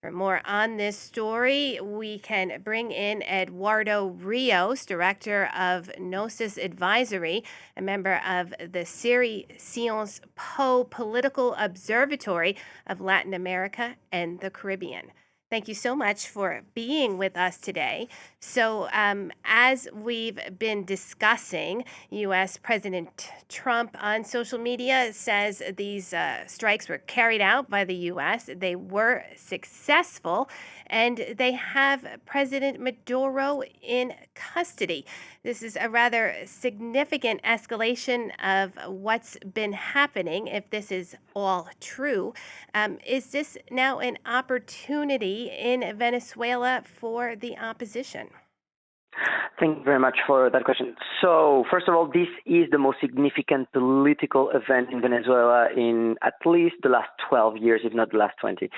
For more on this story, we can bring in Eduardo Rios, director of Gnosis Advisory, a member of the Sciences Po Political Observatory of Latin America and the Caribbean. Thank you so much for being with us today. So, as we've been discussing, U.S. President Trump on social media says these strikes were carried out by the U.S. They were successful, and they have President Maduro in custody. This is a rather significant escalation of what's been happening, if this is all true. Is this now an opportunity in Venezuela for the opposition? Thank you very much for that question. So, first of all, this is the most significant political event in Venezuela in at least the last 12 years, if not the last 20.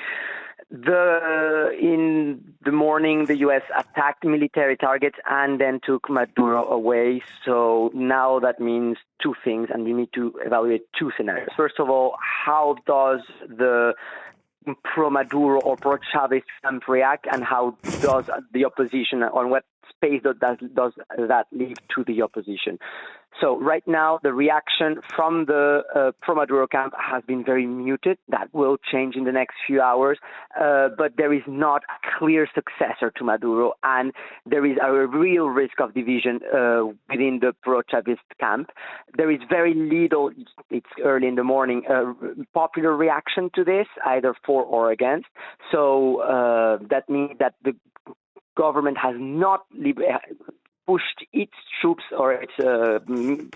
In the morning, the U.S. attacked military targets and then took Maduro away. So now that means two things, and we need to evaluate two scenarios. First of all, how does the pro-Maduro or pro-Chavez camp react, and how does the opposition, on what space does that leave to the opposition? So right now, the reaction from the pro-Maduro camp has been very muted. That will change in the next few hours, but there is not a clear successor to Maduro, and there is a real risk of division within the pro-Chavez camp. There is very little, it's early in the morning, popular reaction to this, either for or against. So that means that the government has not pushed its troops or its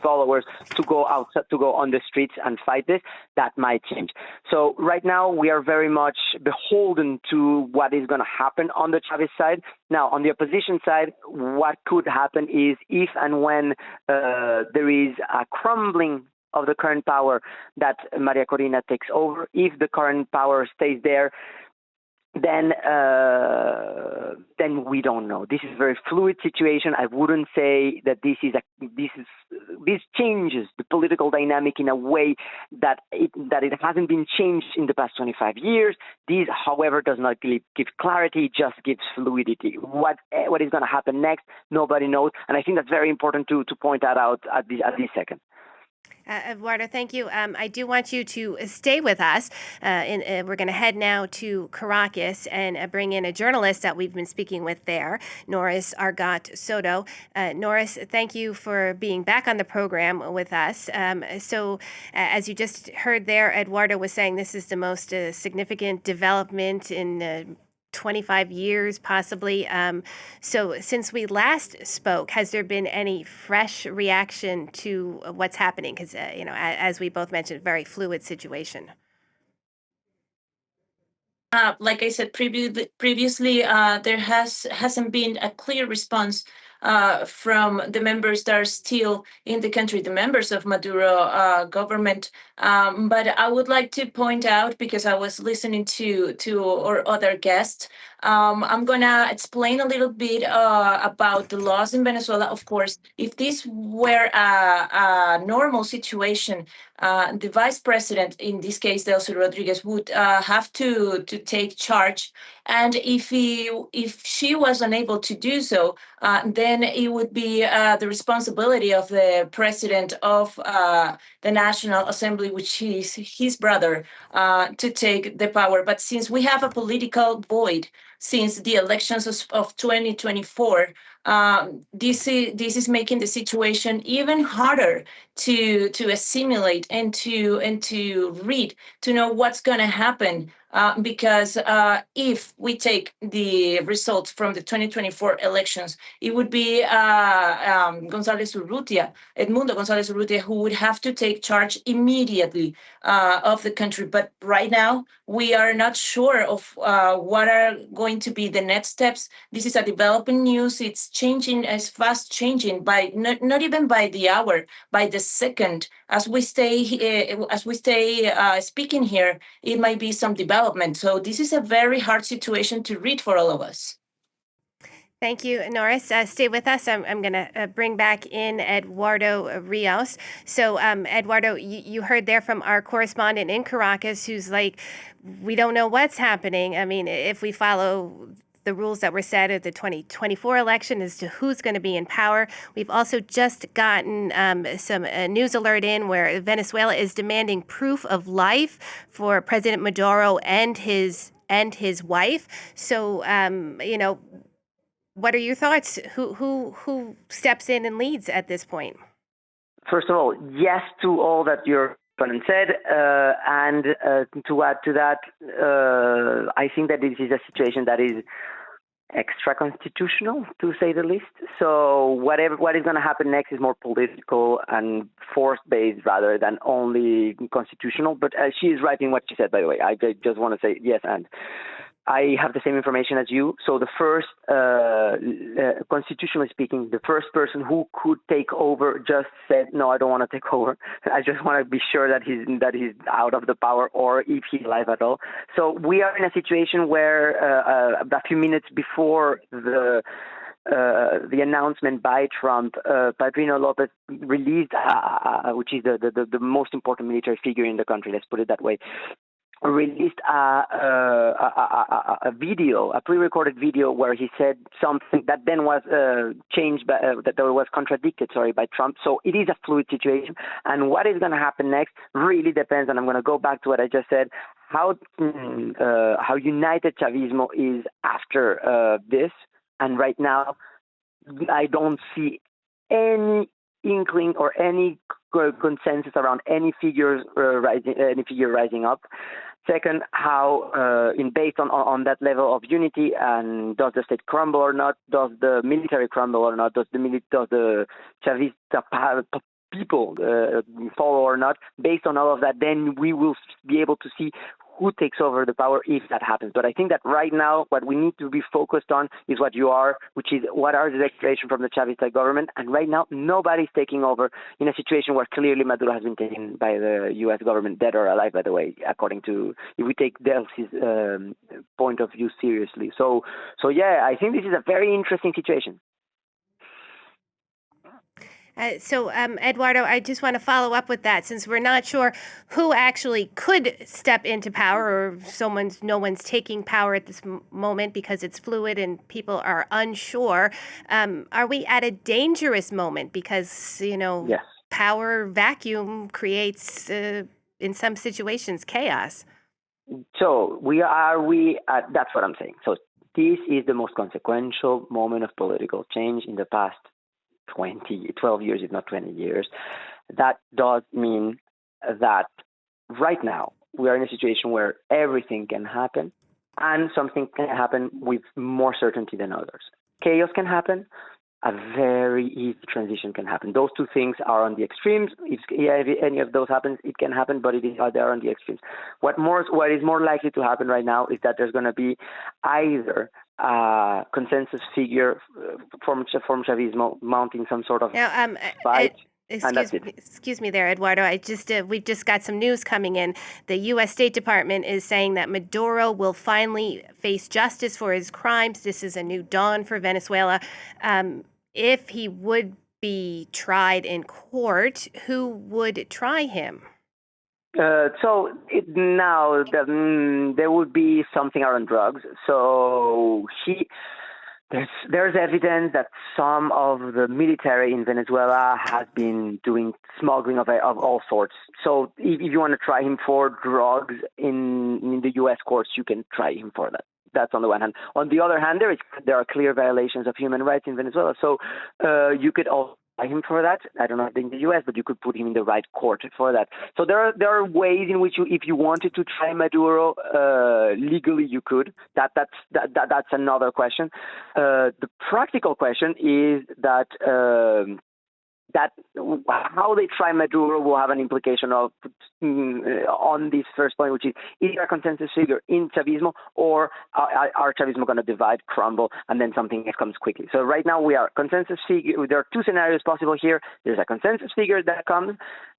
followers to go outside, to go on the streets and fight this. That might change. So right now we are very much beholden to what is going to happen on the Chavez side. Now, on the opposition side, what could happen is if and when there is a crumbling of the current power that Maria Corina takes over, if the current power stays there, then we don't know. This is a very fluid situation. I wouldn't say that this changes the political dynamic in a way that it hasn't been changed in the past 25 years. This, however, does not give clarity, just gives fluidity. What is going to happen next, nobody knows, and I think that's very important to point that out at this second. Eduardo, thank you. I do want you to stay with us. We're going to head now to Caracas and bring in a journalist that we've been speaking with there, Noris Argotte Sodo. Noris, thank you for being back on the program with us. So as you just heard there, Eduardo was saying this is the most significant development in 25 years, possibly. So since we last spoke, has there been any fresh reaction to what's happening? Because, as we both mentioned, very fluid situation. Like I said previously, there hasn't been a clear response from the members that are still in the country, the members of Maduro government. But I would like to point out, because I was listening to our other guests, I'm going to explain a little bit about the laws in Venezuela. Of course, if this were a normal situation, the vice president, in this case, Delcy Rodriguez, would have to take charge. And if she was unable to do so, then it would be the responsibility of the president of the National Assembly, which is his brother, to take the power. But since we have a political void since the elections of 2024, this is making the situation even harder to assimilate and to read, to know what's going to happen. Because if we take the results from the 2024 elections, it would be Edmundo González Urrutia, who would have to take charge immediately of the country. But right now, we are not sure of what are going to be the next steps. This is a developing news. It's changing, as fast changing, by not even by the hour, by the second. As we stay speaking here, it might be some development. So this is a very hard situation to read for all of us. Thank you, Noris. Stay with us. I'm going to bring back in Eduardo Rios. So, Eduardo, you heard there from our correspondent in Caracas who's like, we don't know what's happening. I mean, if we follow the rules that were set at the 2024 election as to who's going to be in power. We've also just gotten some news alert in where Venezuela is demanding proof of life for President Maduro and his wife. So, what are your thoughts? Who steps in and leads at this point? First of all, yes to all that your opponent said, and to add to that, I think that this is a situation that is extra constitutional, to say the least. So what is going to happen next is more political and force-based rather than only constitutional. But she is right in what she said, by the way. I just want to say yes, and I have the same information as you. So the first, constitutionally speaking, the first person who could take over just said, no, I don't want to take over. I just want to be sure that he's out of the power, or if he's alive at all. So we are in a situation where a few minutes before the announcement by Trump, Padrino Lopez released, which is the most important military figure in the country, let's put it that way, released a video, a pre-recorded video, where he said something that then was changed, that was contradicted, by Trump. So it is a fluid situation, and what is going to happen next really depends. And I'm going to go back to what I just said: how united Chavismo is after this. And right now, I don't see any inkling or any consensus around any figure rising up. Second, how based on that level of unity, and does the state crumble or not? Does the military crumble or not? Does the Chavista people follow or not? Based on all of that, then we will be able to see who takes over the power if that happens. But I think that right now what we need to be focused on is which is what are the declarations from the Chavista government. And right now nobody's taking over in a situation where clearly Maduro has been taken by the U.S. government, dead or alive, by the way, according to, if we take Delcy's point of view seriously. So yeah, I think this is a very interesting situation. Eduardo, I just want to follow up with that, since we're not sure who actually could step into power, or no one's taking power at this moment because it's fluid and people are unsure. Are we at a dangerous moment? Because, yes. Power vacuum creates, in some situations, chaos. So that's what I'm saying. So this is the most consequential moment of political change in the past 12 years, if not 20 years. That does mean that right now we are in a situation where everything can happen, and something can happen with more certainty than others. Chaos can happen. A very easy transition can happen. Those two things are on the extremes. If any of those happens, it can happen, but they are on the extremes. What is more likely to happen right now is that there's going to be either consensus figure from Chavismo mounting some sort of fight. Excuse me there, Eduardo. We've just got some news coming in. The U.S. State Department is saying that Maduro will finally face justice for his crimes. This is a new dawn for Venezuela. If he would be tried in court, who would try him? There would be something around drugs. So there's evidence that some of the military in Venezuela has been doing smuggling of all sorts. So if you want to try him for drugs in the U.S. courts, you can try him for that. That's on the one hand. On the other hand, there are clear violations of human rights in Venezuela. So you could also try him for that. I don't know in the U.S., but you could put him in the right court for that. So there are ways in which if you wanted to try Maduro legally, you could. That's another question. The practical question is that how they try Maduro will have an implication on this first point, which is there a consensus figure in Chavismo, or are Chavismo going to divide, crumble, and then something else comes quickly? So right now we are consensus figure. There are two scenarios possible here. There's a consensus figure that comes.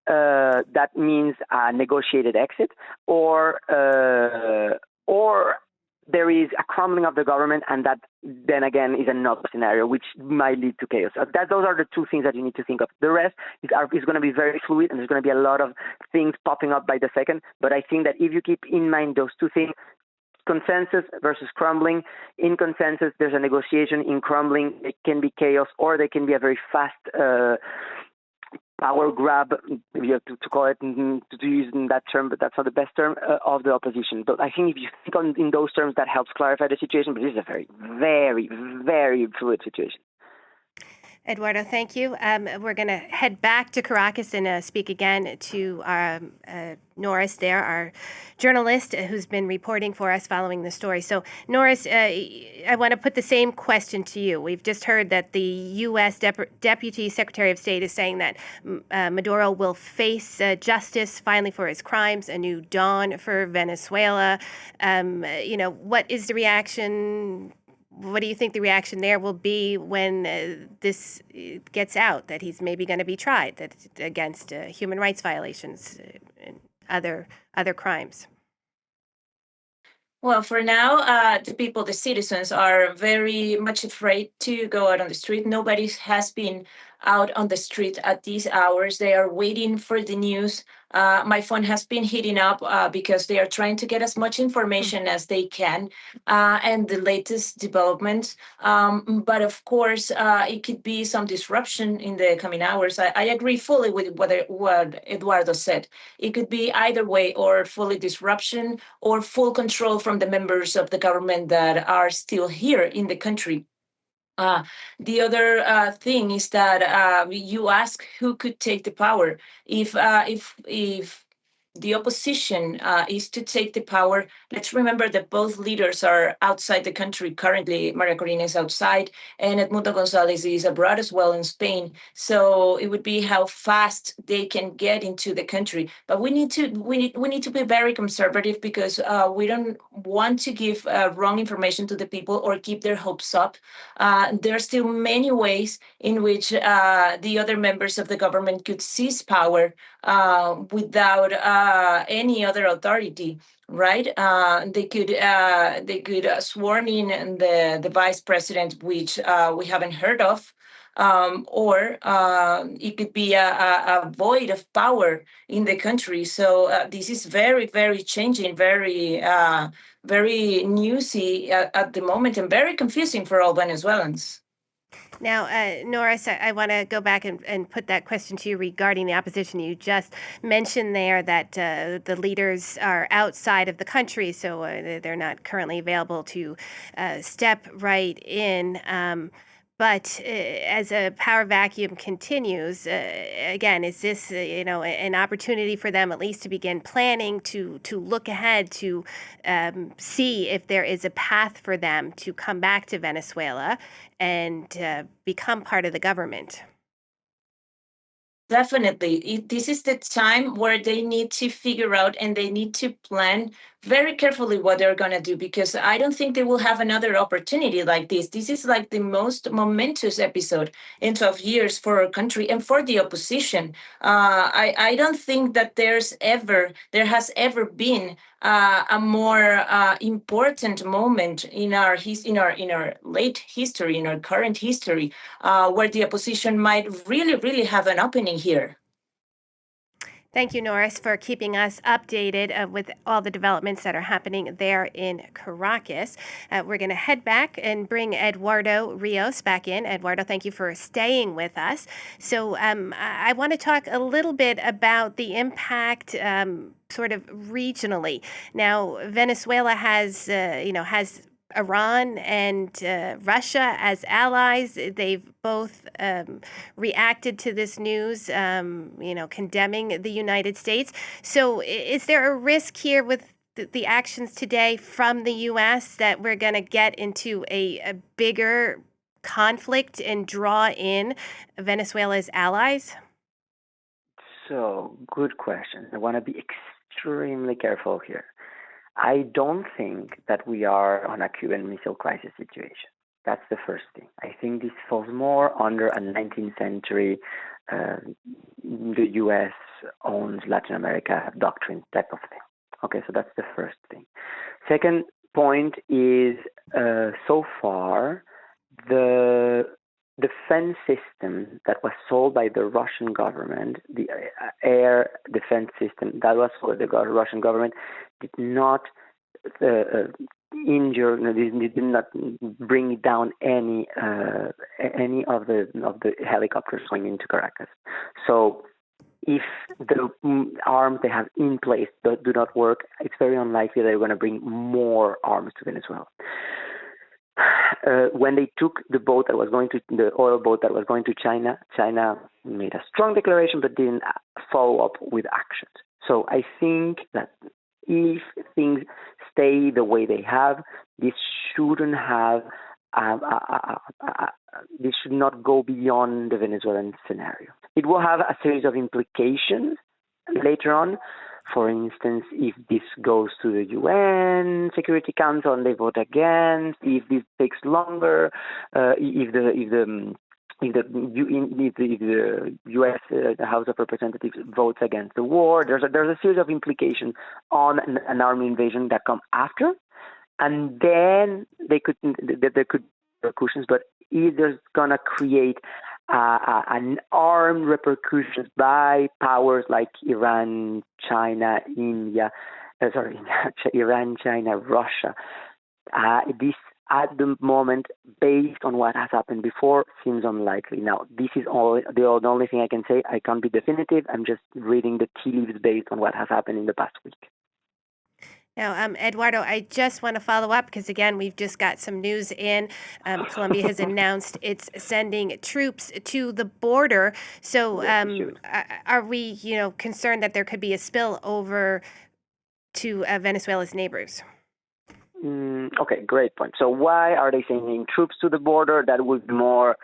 That means a negotiated exit, or there is a crumbling of the government, and that then again is another scenario which might lead to chaos. Those are the two things that you need to think of. The rest is going to be very fluid, and there's going to be a lot of things popping up by the second. But I think that if you keep in mind those two things, consensus versus crumbling. In consensus, there's a negotiation. In crumbling, it can be chaos, or there can be a very fast power grab, if you have to call it, to use that term, but that's not the best term, of the opposition. But I think if you think in those terms, that helps clarify the situation, but this is a very, very, very fluid situation. Eduardo, thank you. We're going to head back to Caracas and speak again to Noris there, our journalist who's been reporting for us following the story. So, Noris, I want to put the same question to you. We've just heard that the U.S. Deputy Secretary of State is saying that Maduro will face justice finally for his crimes, a new dawn for Venezuela. What is the reaction? What do you think the reaction there will be when this gets out, that he's maybe going to be tried against human rights violations and other crimes? Well, for now, the people, the citizens, are very much afraid to go out on the street. Nobody has been out on the street at these hours. They are waiting for the news. My phone has been heating up because they are trying to get as much information as they can and the latest developments. But of course, it could be some disruption in the coming hours. I agree fully with what Eduardo said. It could be either way, or fully disruption or full control from the members of the government that are still here in the country. The other thing is that you ask who could take the power. If the opposition is to take the power, let's remember that both leaders are outside the country currently. Maria Corina is outside, and Edmundo Gonzalez is abroad as well in Spain. So it would be how fast they can get into the country. But we need to be very conservative, because we don't want to give wrong information to the people or keep their hopes up. There are still many ways in which the other members of the government could seize power without any other authority, right? They could sworn in the vice president, which we haven't heard of, or it could be a void of power in the country. So this is very, very changing, very newsy at the moment, and very confusing for all Venezuelans. Now, Noris, I want to go back and put that question to you regarding the opposition. You just mentioned there that the leaders are outside of the country, so they're not currently available to step right in. But as a power vacuum continues, again, is this an opportunity for them at least to begin planning, to look ahead, to see if there is a path for them to come back to Venezuela and become part of the government? Definitely. This is the time where they need to figure out, and they need to plan very carefully what they're going to do, because I don't think they will have another opportunity like this. This is like the most momentous episode in 12 years for our country and for the opposition. I don't think that there has ever been a more important moment in our late history, in our current history, where the opposition might really, really have an opening here. Thank you, Noris, for keeping us updated with all the developments that are happening there in Caracas. We're going to head back and bring Eduardo Rios back in. Eduardo, thank you for staying with us. So I want to talk a little bit about the impact sort of regionally. Now, Venezuela has Iran and Russia as allies. They've both reacted to this news, condemning the United States. So is there a risk here with the actions today from the U.S. that we're going to get into a bigger conflict and draw in Venezuela's allies? So, good question. I want to be extremely careful here. I don't think that we are on a Cuban Missile Crisis situation. That's the first thing. I think this falls more under a 19th century, the U.S. owns Latin America doctrine type of thing. Okay, so that's the first thing. Second, point is, so far, the defense system that was sold by the Russian government, the air defense system that was sold by the Russian government, did not injure, did not bring down any of the helicopters going into Caracas. So if the arms they have in place do not work, it's very unlikely they're going to bring more arms to Venezuela. When they took the oil boat that was going to China, China made a strong declaration but didn't follow up with actions. So I think that if things stay the way they have, this shouldn't have, this should not go beyond the Venezuelan scenario. It will have a series of implications later on. For instance, if this goes to the UN Security Council and they vote against, if this takes longer, if the U.S. House of Representatives votes against the war, there's a series of implications on an armed invasion that come after, and then there could be repercussions. But if there's gonna create an armed repercussions by powers like Iran, China, Russia. This, at the moment, based on what has happened before, seems unlikely. Now, this is the only thing I can say. I can't be definitive. I'm just reading the tea leaves based on what has happened in the past week. Now, Eduardo, I just want to follow up because, again, we've just got some news in. Colombia has announced it's sending troops to the border. So are we, concerned that there could be a spill over to Venezuela's neighbors? Okay, great point. So why are they sending troops to the border? That would be more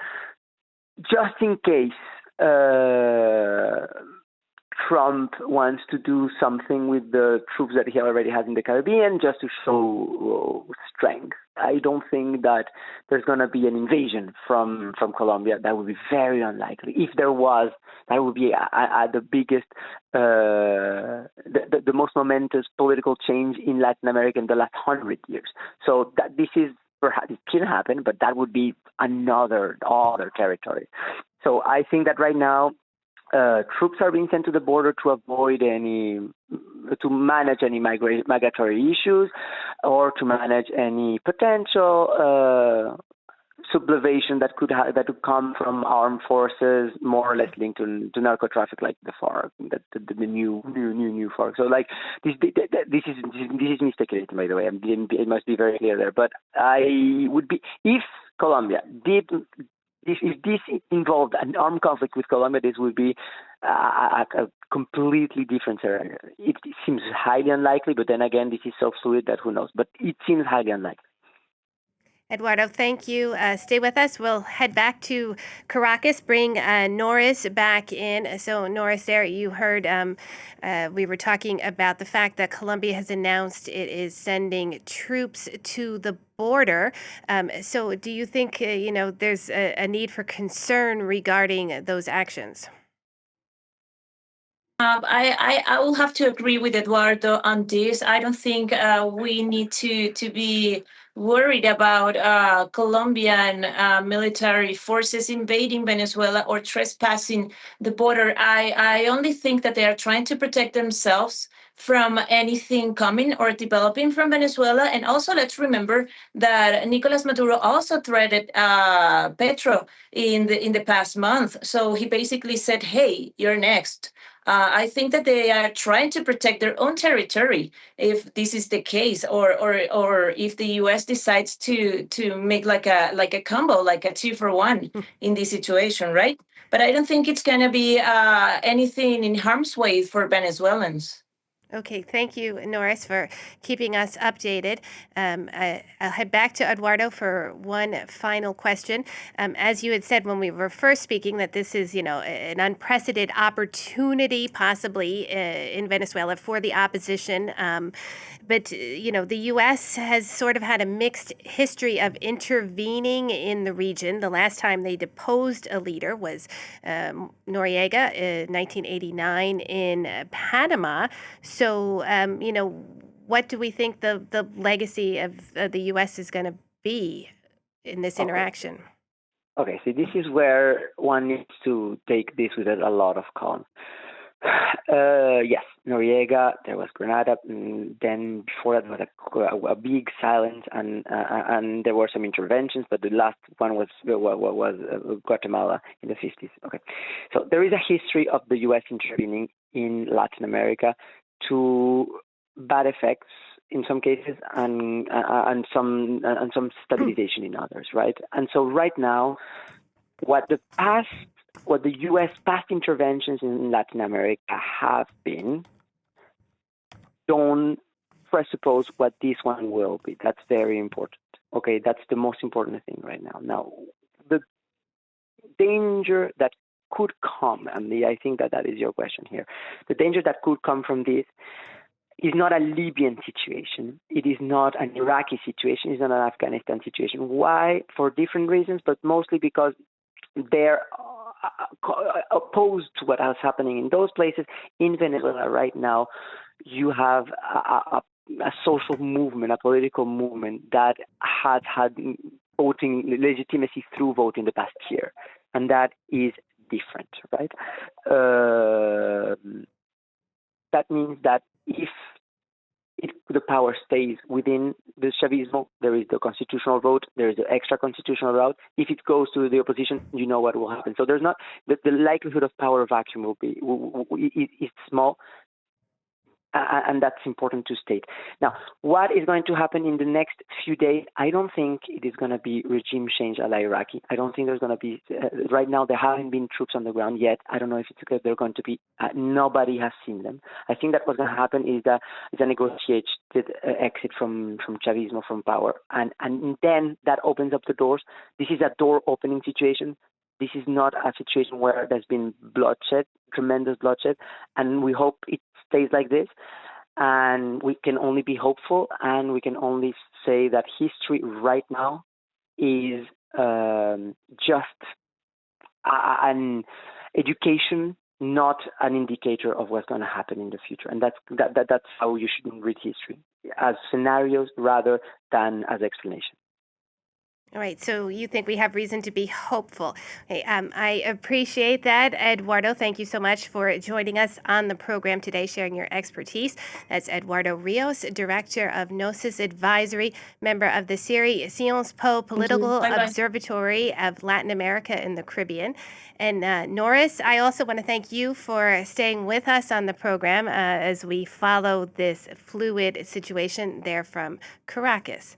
just in case Trump wants to do something with the troops that he already has in the Caribbean just to show strength. I don't think that there's going to be an invasion from Colombia. That would be very unlikely. If there was, that would be the biggest, the most momentous political change in Latin America in the last 100 years. So that this is perhaps it can happen, but that would be other territory. So I think that right now, troops are being sent to the border to manage any migratory issues, or to manage any potential sublevations that could come from armed forces, more or less linked to narco traffic, like the FARC, the new FARC. So, like this is me speculating, by the way. It must be very clear there. But I would be, if Colombia did. If this involved an armed conflict with Colombia, this would be a completely different scenario. It seems highly unlikely, but then again, this is so fluid that who knows. But it seems highly unlikely. Eduardo, thank you. Stay with us. We'll head back to Caracas, bring Noris back in. So, Noris, there you heard we were talking about the fact that Colombia has announced it is sending troops to the border. So do you think, there's a need for concern regarding those actions? I will have to agree with Eduardo on this. I don't think we need to be worried about Colombian military forces invading Venezuela or trespassing the border. I only think that they are trying to protect themselves from anything coming or developing from Venezuela. And also, let's remember that Nicolas Maduro also threatened Petro in the past month. So he basically said, "Hey, you're next." I think that they are trying to protect their own territory if this is the case, or if the U.S. decides to make like a combo, like a 2-for-1 in this situation, right? But I don't think it's going to be anything in harm's way for Venezuelans. Okay, thank you, Noris, for keeping us updated. I'll head back to Eduardo for one final question. As you had said when we were first speaking, that this is, an unprecedented opportunity possibly in Venezuela for the opposition. But, the U.S. has sort of had a mixed history of intervening in the region. The last time they deposed a leader was Noriega in 1989 in Panama. So, what do we think the legacy of the U.S. is going to be in this interaction? Okay, so this is where one needs to take this with a lot of calm. Yes, Noriega, there was Grenada, and then before that was a big silence, and there were some interventions, but the last one was Guatemala in the 50s. Okay, so there is a history of the U.S. intervening in Latin America to bad effects in some cases, and some stabilization in others, right? And so right now, what the U.S. past interventions in Latin America have been, don't presuppose what this one will be. That's very important. Okay, that's the most important thing right now. Now, the danger that could come, and I think that is your question here, the danger that could come from this is not a Libyan situation. It is not an Iraqi situation. It's not an Afghanistan situation. Why? For different reasons, but mostly because they're opposed to what is happening in those places. In Venezuela right now, you have a social movement, a political movement that has had voting legitimacy through voting the past year, and that is different, right? That means that if the power stays within the Chavismo, there is the constitutional vote, there is the extra constitutional route. If it goes to the opposition, you know what will happen. So there's not the likelihood of power vacuum is small, and that's important to state. Now, what is going to happen in the next few days? I don't think it is going to be regime change a la Iraqi. I don't think there's going to be, right now there haven't been troops on the ground yet. I don't know if they're going to be, nobody has seen them. I think that what's going to happen is a negotiated exit from Chavismo, from power. And then that opens up the doors. This is a door opening situation. This is not a situation where there's been bloodshed, tremendous bloodshed, and we hope it stays like this. And we can only be hopeful, and we can only say that history right now is just an education, not an indicator of what's going to happen in the future. And that's how you should read history, as scenarios rather than as explanation. All right, so you think we have reason to be hopeful. Okay, I appreciate that, Eduardo. Thank you so much for joining us on the program today, sharing your expertise. That's Eduardo Rios, Director of Noris Advisory, member of the Cilia Flores Political Observatory of Latin America and the Caribbean. And Noris, I also want to thank you for staying with us on the program as we follow this fluid situation there from Caracas.